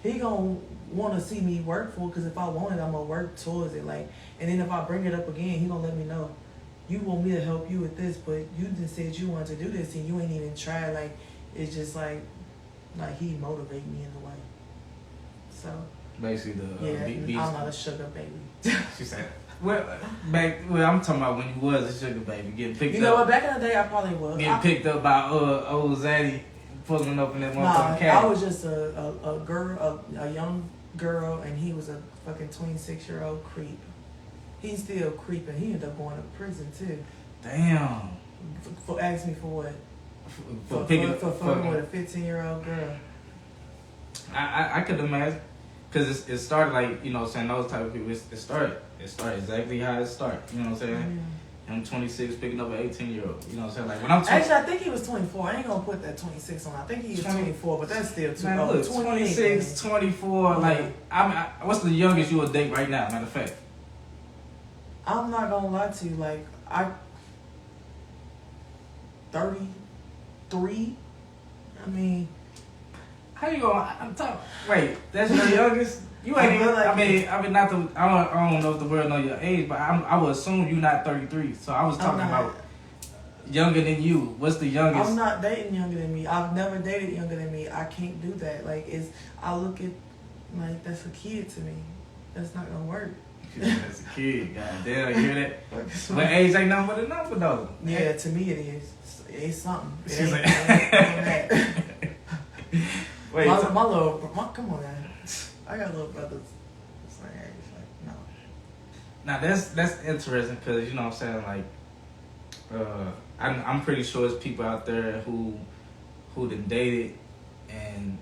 he gonna want to see me work for it, because if I want it, I'm gonna work towards it. Like, and then if I bring it up again, he gonna let me know, you want me to help you with this, but you just said you wanted to do this and you ain't even tried. Like, it's just like he motivate me in a way. So basically I'm not a sugar baby. She said, well, I'm talking about when you was a sugar baby, getting picked up. You know what? Back in the day, I probably was. Getting picked up by old Zaddy, pulling up in that motherfucking cat. I was just a girl, a young girl, and he was a fucking 26-year-old creep. He's still creeping. He ended up going to prison too. Damn. For ask me for what? For fucking with a 15-year-old girl. I could imagine, because it started like, you know what I'm saying, those type of people, it started exactly how it started, you know what I'm saying? Yeah. I'm 26 picking up an 18-year-old, you know what I'm saying? Like when I'm actually, I think he was 24. I ain't gonna put that 26 on. I think he was 24, but that's still too old. Look, 26, 24, yeah. Like what's the youngest you will date right now, matter of fact? I'm not gonna lie to you, like 33. I mean, how you gonna? I'm talking. Wait, that's your youngest. You ain't even. Like, I mean, not the. I don't know if the world know your age, but I would assume you're not 33. So I was talking about younger than you. What's the youngest? I'm not dating younger than me. I've never dated younger than me. I can't do that. Like, I look at like that's a kid to me. That's not gonna work. That's a kid. God damn, you hear that? But age ain't nothing but a number, though. Yeah, to me it is. It's something. It ain't that. Wait, come on, man. I got little brothers. It's like no. Now that's interesting, because you know what I'm saying, like, I'm pretty sure there's people out there who done dated and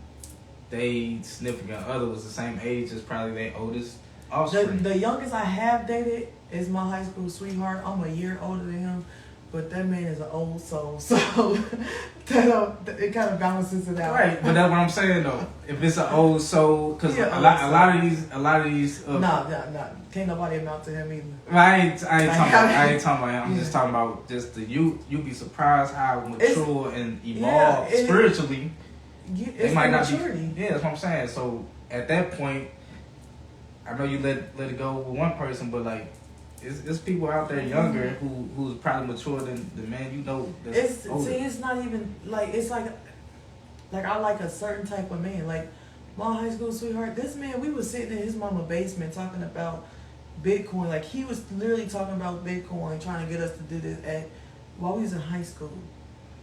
they significant other was the same age as probably their oldest offspring. The youngest I have dated is my high school sweetheart. I'm a year older than him, but that man is an old soul, so it kind of balances it out. Right, but that's what I'm saying though. If it's an old soul, because a lot of these. No, can't nobody amount to him either. I ain't talking about him. I'm just talking about just the youth. You'd be surprised how mature and evolved spiritually. It might not maturity. be. Yeah, that's what I'm saying. So at that point, I know you let it go with one person, but like. It's people out there younger who's probably mature than the man you know. It's not even like it's like I like a certain type of man. Like my high school sweetheart, this man, we was sitting in his mama's basement talking about Bitcoin. Like he was literally talking about Bitcoin, trying to get us to do this while we was in high school.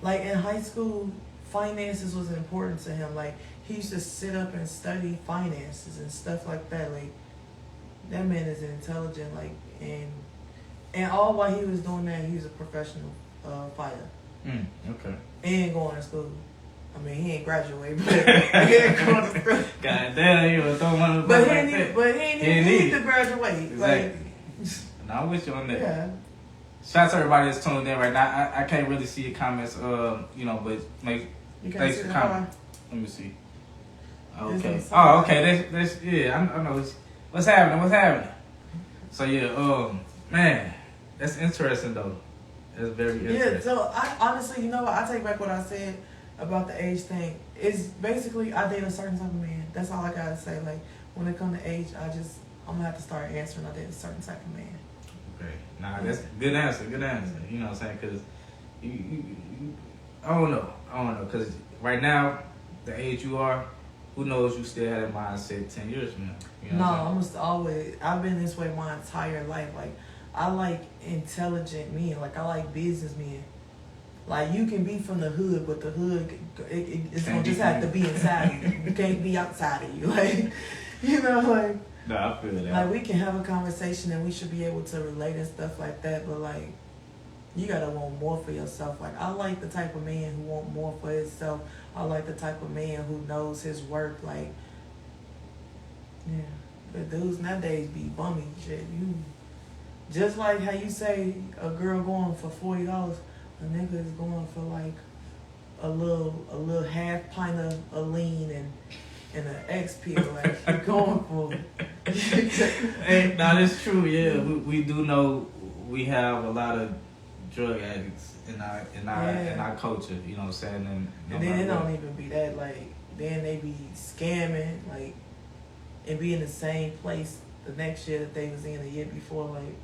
Like in high school, finances was important to him. Like he used to sit up and study finances and stuff like that. Like that man is intelligent. Like. And all while he was doing that, he was a professional fighter. Okay. And going to school. I mean, he ain't graduated, but he ain't going to school. God damn, he was throwing one of the But he ain't need to graduate. Exactly. No, I'm with you on that. Yeah. Shout out to everybody that's tuned in right now. I can't really see your comments, but thanks for comment. Let me see. Okay. Oh, okay. That's I know. What's happening? So yeah, man, that's interesting though. That's very interesting. Yeah, so I honestly, you know what? I take back what I said about the age thing. It's basically I date a certain type of man. That's all I gotta say. Like when it comes to age, I'm gonna have to start answering. I date a certain type of man. Okay, nah, that's good answer. You know what I'm saying? Because I don't know. Because right now, the age you are. Who knows? You still had a mindset 10 years from now. You know I've been this way my entire life. Like, I like intelligent men. Like, I like business men. Like, you can be from the hood, but the hood, it's going to just have to be inside of you. You can't be outside of you. Like, you know, like, No, I feel that. Like, we can have a conversation and we should be able to relate and stuff like that, but like, you gotta want more for yourself. Like, I like the type of man who want more for himself. I like the type of man who knows his worth. Like, yeah, but dudes nowadays be bummy shit. You just like how you say a girl going for $40, a nigga is going for like a little half pint of lean and an X pill. Like, you're going for. Hey, no, that's true. Yeah, we do know we have a lot of drug addicts in our culture. You know what I'm saying? And then it don't even be that. Like, then they be scamming, like, and be in the same place the next year that they was in the year before. Like,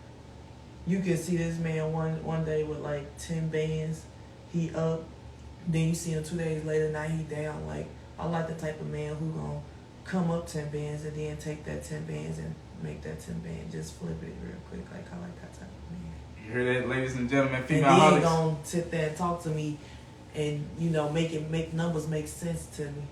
you can see this man one day with like 10 bands, he up. Then you see him 2 days later, now he down. Like, I like the type of man who gonna come up 10 bands and then take that 10 bands and make that 10 bands, just flip it real quick. Like, I like that type of man. You hear that, ladies and gentlemen? And Femaleholics. he ain't gonna sit there and talk to me and, you know, make numbers make sense to me.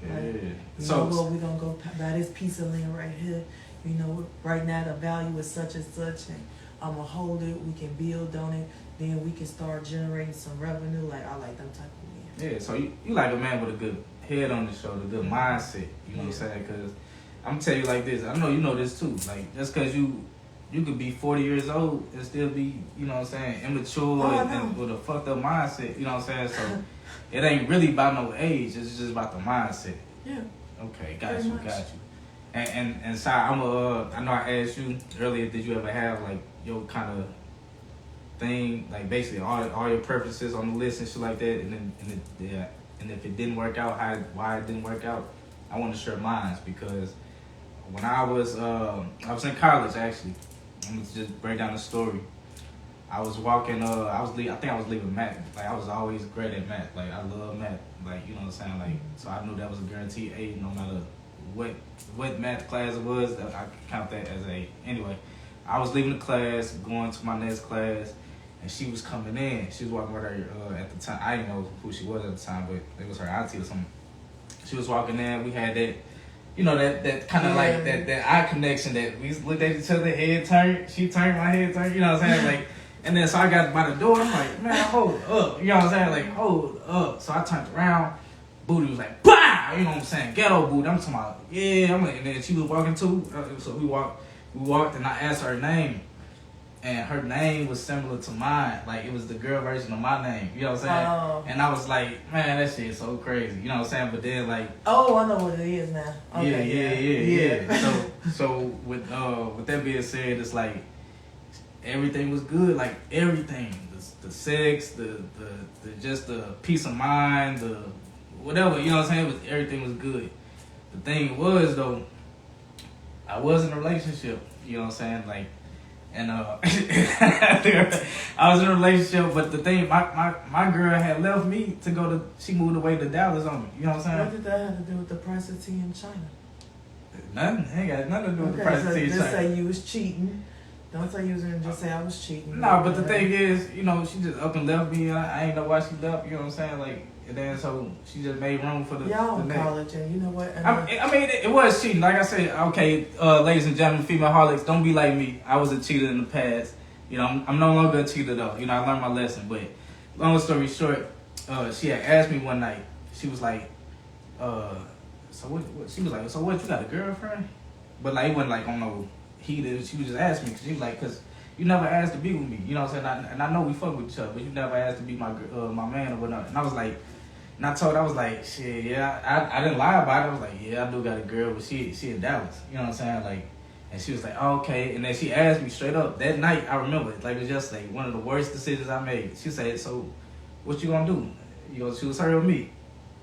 Like, Yeah. So we're gonna go buy this piece of land right here. You know, right now the value is such and such, and I'm gonna hold it. We can build on it. Then we can start generating some revenue. Like, I like them type of men. Yeah, so you like a man with a good head on the shoulder, good mindset. You know what I'm saying? Because I'm gonna tell you like this. I know you know this too. Like, just because you could be 40 years old and still be, you know what I'm saying, immature and with a fucked up mindset. You know what I'm saying? So it ain't really about no age. It's just about the mindset. Yeah. Okay, got you. And Si, I know I asked you earlier, did you ever have like your kind of thing, like basically all your preferences on the list and shit like that, and if it didn't work out, why it didn't work out? I want to share mine because when I was in college actually. I'm gonna just break down the story. I was walking. I think I was leaving math. Like, I was always great at math. Like, I love math. Like, you know what I'm saying. Like, so I knew that was a guaranteed A, no matter what math class it was. I could count that as A. Anyway, I was leaving the class, going to my next class, and she was coming in. She was walking with her at the time. I didn't know who she was at the time, but it was her auntie or something. She was walking in. We had that. You know, that kind of like that eye connection that we looked at each other, head turned, she turned, my head turned, you know what I'm saying? Like, and then so I got by the door, I'm like, man, hold up. You know what I'm saying? Like, hold up. So I turned around, booty was like, bah! You know what I'm saying? Ghetto booty. I'm talking about, yeah. And then she was walking too. So we walked and I asked her name. And her name was similar to mine. Like, it was the girl version of my name. You know what I'm saying? Oh. And I was like, man, that shit is so crazy. You know what I'm saying? But then, like... Oh, I know what it is now. Okay, yeah. So with that being said, it's like, everything was good. Like, everything. The sex, the just the peace of mind, the whatever. You know what I'm saying? Everything was good. The thing was, though, I was in a relationship. You know what I'm saying? Like... And I was in a relationship, but the thing, my girl had left me to go to. She moved away to Dallas on me. You know what I'm saying? What did that have to do with the price of tea in China? Nothing. Ain't got nothing to do with the price of tea in China. Just say you was cheating. Don't say you was gonna just say I was cheating. No, but the thing is, you know, she just up and left me. I ain't know why she left. You know what I'm saying? Like, and then so she just made room for the. Y'all in the college, and you know what? I mean, it was cheating. Like I said, okay, ladies and gentlemen, Femaleholics, don't be like me. I was a cheater in the past. You know, I'm no longer a cheater though. You know, I learned my lesson. But long story short, she had asked me one night. She was like, so what? She was like, so what? You got a girlfriend? But like, it wasn't like on no heated. She was just asking me because she was like, because you never asked to be with me. You know what I'm saying? And I know we fuck with each other, but you never asked to be my man or whatnot. And I was like. And I told her, I was like, shit, yeah, I didn't lie about it. I was like, yeah, I do got a girl, but she in Dallas. You know what I'm saying? Like, and she was like, oh, okay. And then she asked me straight up that night. I remember it. Like, it was just like one of the worst decisions I made. She said, so what you gonna do? You gonna choose her or me?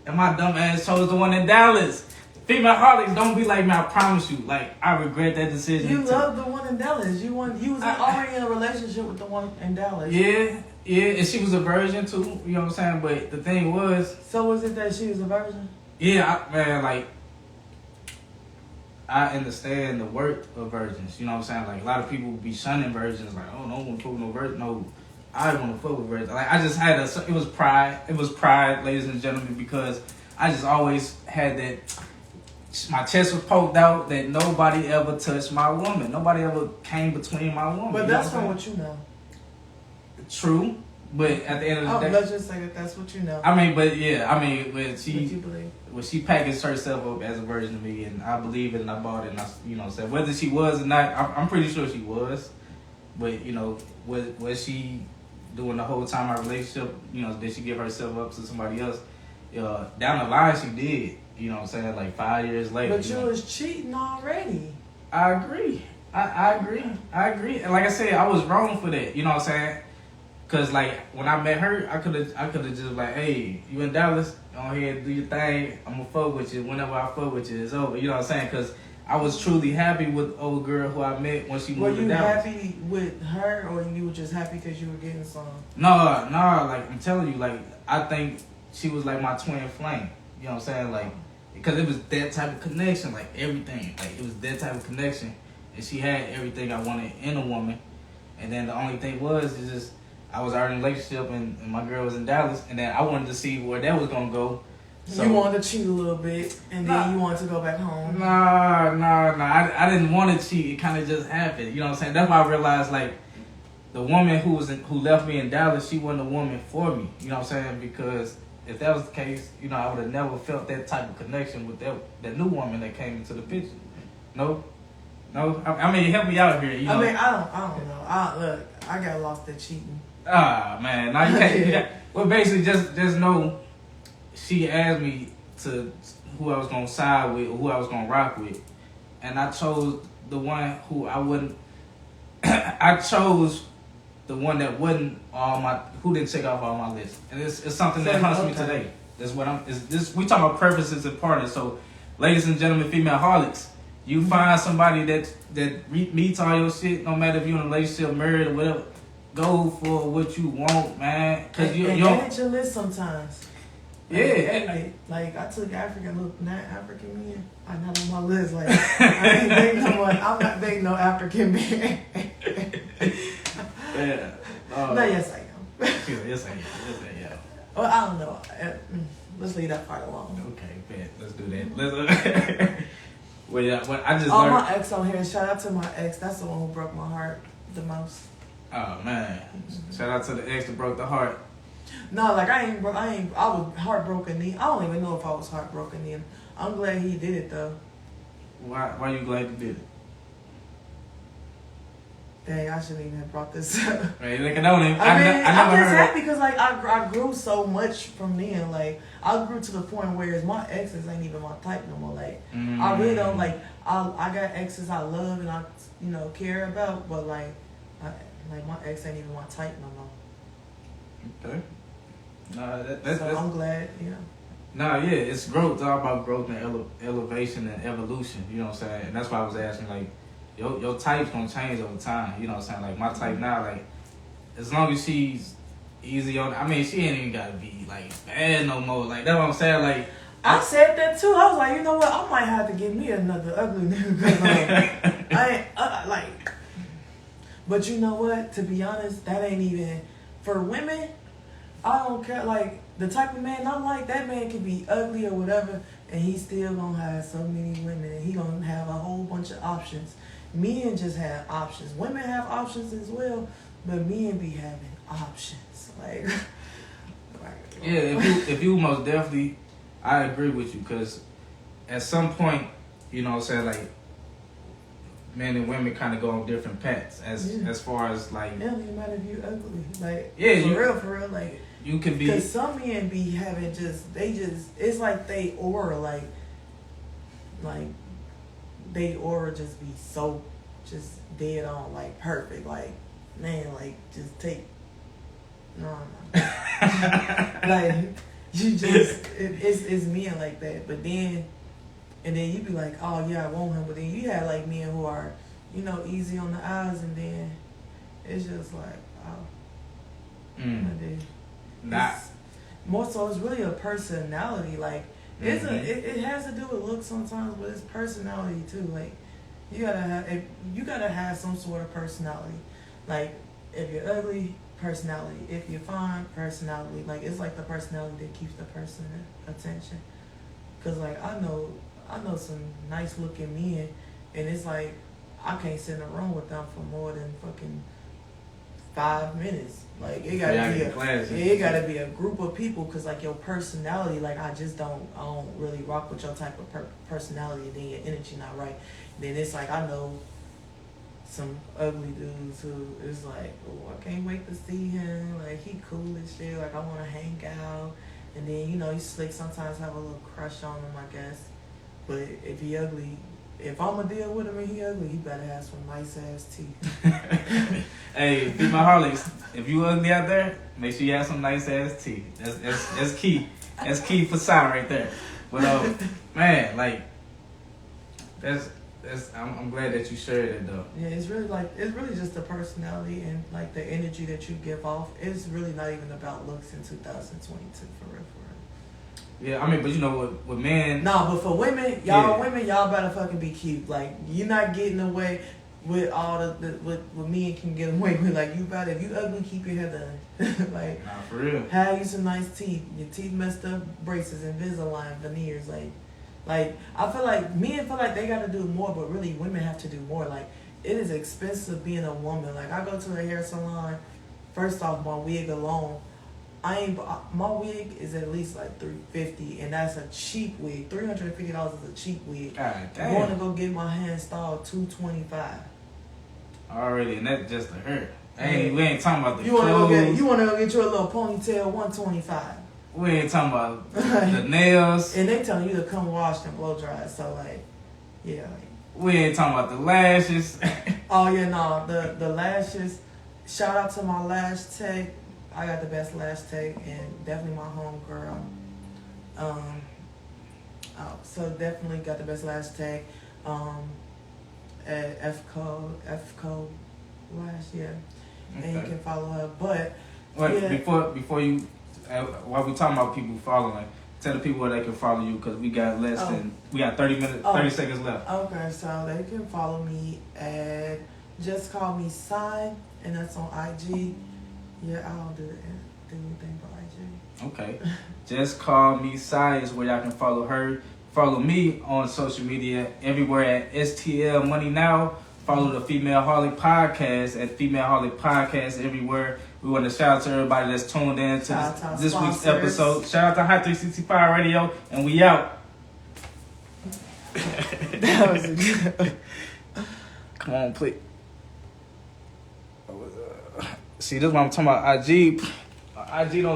And my dumb ass chose the one in Dallas. Femaleholics, don't be like me, I promise you. Like, I regret that decision. You love the one in Dallas. You was already in a relationship with the one in Dallas. Yeah, and she was a virgin too, you know what I'm saying? But the thing was... So was it that she was a virgin? Yeah, I understand the worth of virgins, you know what I'm saying? Like, a lot of people be shunning virgins, like, oh, no one fuck with no virgin. No, I want to fuck with virgins. Like, I just had it was pride. It was pride, ladies and gentlemen, because I just always had that... my chest was poked out that nobody ever touched my woman. Nobody ever came between my woman. But that's from what you know. True, but at the end of the day, let's just say that that's what you know. I mean, but yeah, I mean, when she packaged herself up as a version of me, and I believe it, and I bought it, and I, said whether she was or not, I'm pretty sure she was. But was she doing the whole time our relationship? Did she give herself up to somebody else? Down the line, she did. You know what I'm saying? Like 5 years later. But you was cheating already. I agree. I agree. And like I said, I was wrong for that. You know what I'm saying? Cause like when I met her, I could have just like, hey, you in Dallas? Go ahead, do your thing. I'm gonna fuck with you. Whenever I fuck with you, it's over. You know what I'm saying? Cause I was truly happy with the old girl who I met when she moved to Dallas. Were you happy with her, or you were just happy because you were getting some? No. Like I'm telling you, like I think she was like my twin flame. You know what I'm saying? Like because it was that type of connection, like everything. Like it was that type of connection, and she had everything I wanted in a woman. And then the only thing is just. I was already in a relationship and my girl was in Dallas, and then I wanted to see where that was gonna go. So, you wanted to cheat a little bit, and then you wanted to go back home. Nah. I didn't want to cheat. It kind of just happened. You know what I'm saying? That's why I realized like the woman who left me in Dallas, she wasn't a woman for me. You know what I'm saying? Because if that was the case, I would have never felt that type of connection with that new woman that came into the picture. No. I mean, help me out here. I mean, I don't know. Look, I got lost at cheating. Ah, man. Now you can't. Well, basically, just know she asked me to who I was going to side with or who I was going to rock with. And I chose the one who I wouldn't. I chose the one that wasn't who didn't check off all my list. And it's something that haunts me today. That's what we talking about preferences and parties. So, ladies and gentlemen, Femaleholics, you find somebody that meets all your shit, no matter if you're in a relationship, married, or whatever. Go for what you want, man. Cause you edit your list sometimes. Yeah. Like I took African men. I'm not on my list. Like I ain't dating no one. I'm not dating no African man. Yeah. No, yes I am. Yes I am. Well, I don't know. Let's leave that part alone. Okay, bet. Let's do that. Well, yeah. Well, I just all learned. My ex on here. Shout out to my ex. That's the one who broke my heart the most. Oh man! Shout out to the ex that broke the heart. No, like I was heartbroken then. I don't even know if I was heartbroken then. I'm glad he did it though. Why you glad you did it? Dang, I shouldn't even have brought this up. Right, like I never I'm heard. just happy because like I grew so much from then. Like I grew to the point where my exes ain't even my type no more. Like I really don't like. I got exes I love and I care about, but like my ex ain't even my type no more. Okay. That's I'm glad. Yeah. Nah, yeah, it's growth. It's all about growth and elevation and evolution. You know what I'm saying? And that's why I was asking like. Your type's gonna change over time, you know what I'm saying? Like my type now, like as long as she's easy on, I mean she ain't even gotta be like bad no more. Like that's what I'm saying. Like I said that too. I was like, you know what? I might have to get me another ugly nigga because I ain't like. But you know what? To be honest, that ain't even for women. I don't care. Like the type of man I'm like, that man can be ugly or whatever, and he still gonna have so many women, and he gonna have a whole bunch of options. Men just have options. Women have options as well, but men be having options. Like yeah, if you most definitely, I agree with you because at some point, you know what I'm saying, like men and women kind of go on different paths as far as like. It don't even matter if you ugly. Like for real, like. You could be. Because some men be having it's like they aura, like they aura just be so just dead on, like perfect, like man, like just take, no. Like you just, it's men like that, but then, and then you be like, oh yeah, I want him, but then you have like men who are, easy on the eyes, and then it's just like, oh, more so it's really a personality. Like it has to do with looks sometimes, but it's personality too. Like you gotta have some sort of personality. Like if you're ugly, personality. If you're fine, personality. Like it's like the personality that keeps the person attention. Cause like I know I know some nice looking men, and it's like I can't sit in a room with them for more than fucking 5 minutes. Like it gotta be a group of people, cause like your personality, like I don't really rock with your type of personality, and then your energy not right. Then it's like I know some ugly dudes who is like, oh, I can't wait to see him. Like he cool as shit. Like I want to hang out, and then he's slick. Sometimes have a little crush on him, I guess. But if he ugly, if I'm gonna deal with him and he ugly, he better have some nice ass teeth. Hey, Femaleholics, if you ugly out there, make sure you have some nice ass teeth. That's key. That's key for sound right there. But man, like that's I'm glad that you shared it though. Yeah, it's really just the personality and like the energy that you give off. It's really not even about looks in 2022 for real. Yeah, I mean, but with men. Nah, but for women, y'all better fucking be cute. Like you're not getting away with all what men can get away with. Like you better, if you ugly, keep your hair done. Like nah, for real. Have you some nice teeth. Your teeth messed up, braces, Invisalign, veneers, Like, I feel like men feel like they gotta do more, but really women have to do more. Like, it is expensive being a woman. Like, I go to a hair salon. First off, my wig alone, my wig is at least like $350, and that's a cheap wig. $350 is a cheap wig. God damn. I'm going to go get my hair installed $225. Already, and that's just the hair. We ain't talking about the you clothes. You wanna go get your little ponytail, $125. We ain't talking about the nails. And they telling you to come wash and blow dry. So like, yeah. Like, we ain't talking about the lashes. Oh yeah, no, the lashes. Shout out to my lash tech. I got the best lash tech, and definitely my home girl. So definitely got the best lash tech. At F-Code Lash, yeah. Okay. And you can follow her. But wait, yeah. before you, while we talking about people following, tell the people where they can follow you, because we got we got 30 seconds left. Okay, so they can follow me at Just Call Me Sign, and that's on IG. Yeah, I don't do anything for IG. Okay. Just Call Me Sign is where y'all can follow her. Follow me on social media everywhere at STL Money Now. Follow the Femaleholic Podcast at Femaleholic Podcast everywhere. We want to shout out to everybody that's tuned in to this week's episode. Shout out to Hot 365 Radio, and we out. That was a good. Come on, please. See, this is what I'm talking about. IG don't